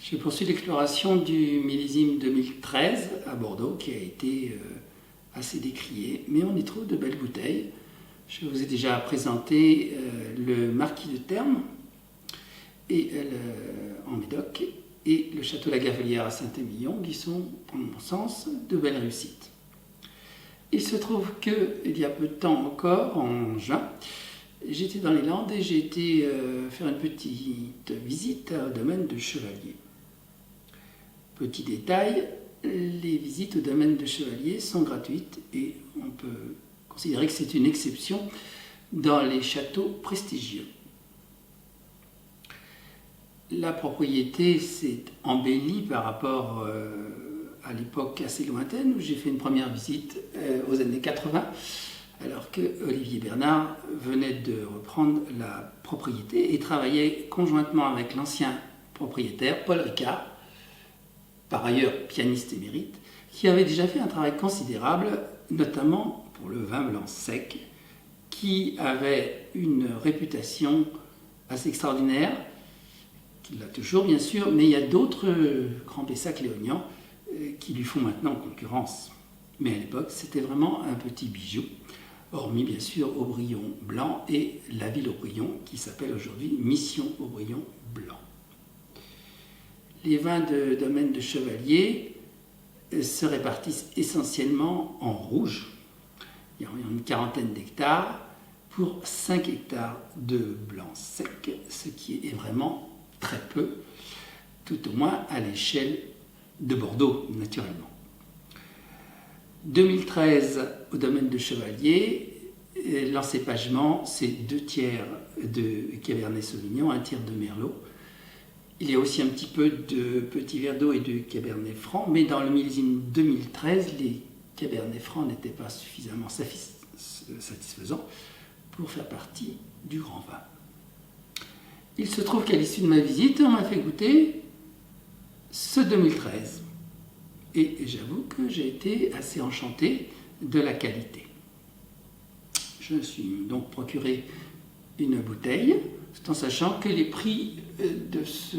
Je poursuis l'exploration du millésime 2013 à Bordeaux qui a été assez décrié, mais on y trouve de belles bouteilles. Je vous ai déjà présenté le Marquis de Termes en Médoc et le Château La Gavelière à Saint-Émilion qui sont, pour mon sens, de belles réussites. Il se trouve qu'il y a peu de temps encore, en juin, j'étais dans les Landes et j'ai été faire une petite visite au domaine de Chevalier. Petit détail, les visites au domaine de Chevalier sont gratuites et on peut considérer que c'est une exception dans les châteaux prestigieux. La propriété s'est embellie par rapport à l'époque assez lointaine où j'ai fait une première visite aux années 80, alors que Olivier Bernard venait de reprendre la propriété et travaillait conjointement avec l'ancien propriétaire, Paul Ricard, par ailleurs pianiste émérite, qui avait déjà fait un travail considérable, notamment pour le vin blanc sec, qui avait une réputation assez extraordinaire, qu'il l'a toujours bien sûr, mais il y a d'autres grands Pessac-Léognan qui lui font maintenant concurrence. Mais à l'époque, c'était vraiment un petit bijou, hormis bien sûr Aubryon Blanc et la ville Aubryon, qui s'appelle aujourd'hui Mission Aubryon Blanc. Les vins de domaine de Chevalier se répartissent essentiellement en rouge. Il y a une quarantaine d'hectares pour 5 hectares de blanc sec, ce qui est vraiment très peu, tout au moins à l'échelle de Bordeaux, naturellement. 2013, au domaine de Chevalier, l'encépagement, c'est 2 tiers de Cabernet Sauvignon, 1 tiers de Merlot. Il y a aussi un petit peu de Petit Verdot et de Cabernet Franc, mais dans le millésime 2013, les Cabernet Franc n'étaient pas suffisamment satisfaisants pour faire partie du grand vin. Il se trouve qu'à l'issue de ma visite, on m'a fait goûter ce 2013. Et j'avoue que j'ai été assez enchanté de la qualité. Je me suis donc procuré une bouteille, tout en sachant que les prix de ce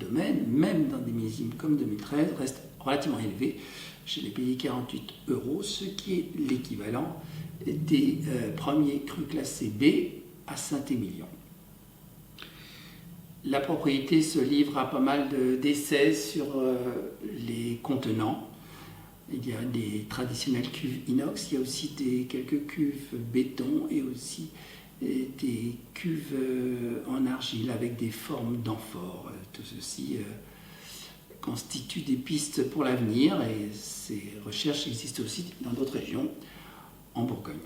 domaine, même dans des millésimes comme 2013, restent relativement élevés. Je l'ai payé 48 €, ce qui est l'équivalent des premiers crus classés B à Saint-Émilion. La propriété se livre à pas mal d'essais sur les contenants. Il y a des traditionnelles cuves inox, il y a aussi quelques cuves béton et aussi des cuves en argile avec des formes d'amphores. Tout ceci constitue des pistes pour l'avenir et ces recherches existent aussi dans d'autres régions en Bourgogne.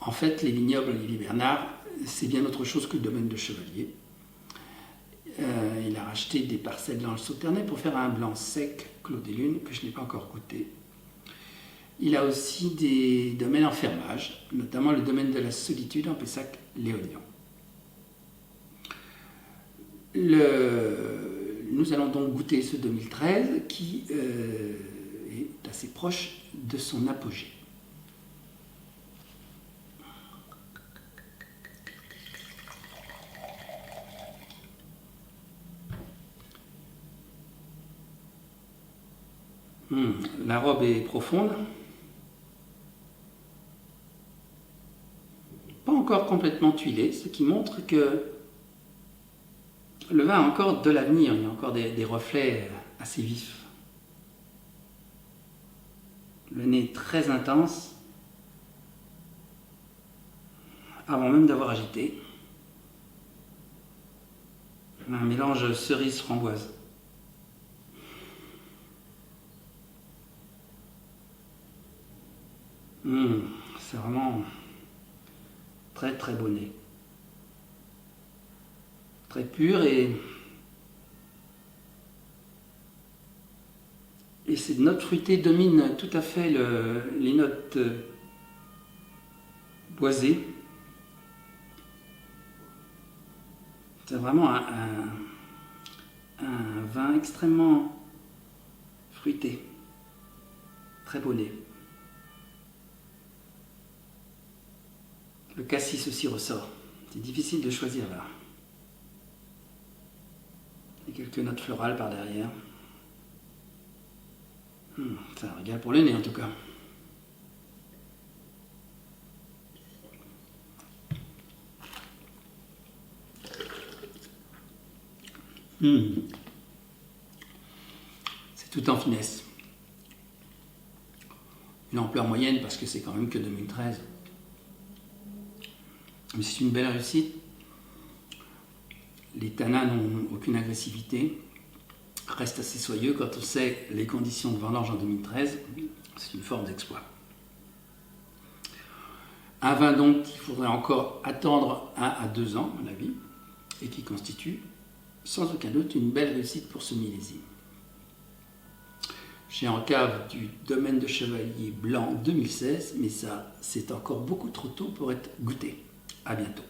En fait, les vignobles Olivier Bernard, c'est bien autre chose que le domaine de Chevalier. Il a racheté des parcelles dans le Sauternais pour faire un blanc sec, Clos des Lunes, que je n'ai pas encore goûté. Il a aussi des domaines en fermage, notamment le domaine de la Solitude en Pessac-Léognan. Nous allons donc goûter ce 2013 qui est assez proche de son apogée. La robe est profonde, pas encore complètement tuilée, ce qui montre que le vin a encore de l'avenir, il y a encore des reflets assez vifs. Le nez très intense, avant même d'avoir agité. Un mélange cerise-framboise. C'est vraiment très très beau nez. Très pur et ces notes fruitées dominent tout à fait les notes boisées. C'est vraiment un vin extrêmement fruité, très beau nez. Le cassis aussi ressort. C'est difficile de choisir là. quelques notes florales par derrière. C'est un régal pour le nez en tout cas. C'est tout en finesse. Une ampleur moyenne parce que c'est quand même que 2013. Mais c'est une belle réussite. Les tanins n'ont aucune agressivité, restent assez soyeux quand on sait les conditions de vendange en 2013. C'est une forme d'exploit. Un vin donc qu'il faudrait encore attendre 1 à 2 ans, à mon avis, et qui constitue sans aucun doute une belle réussite pour ce millésime. J'ai en cave du Domaine de Chevalier Blanc 2016, mais ça, c'est encore beaucoup trop tôt pour être goûté. À bientôt.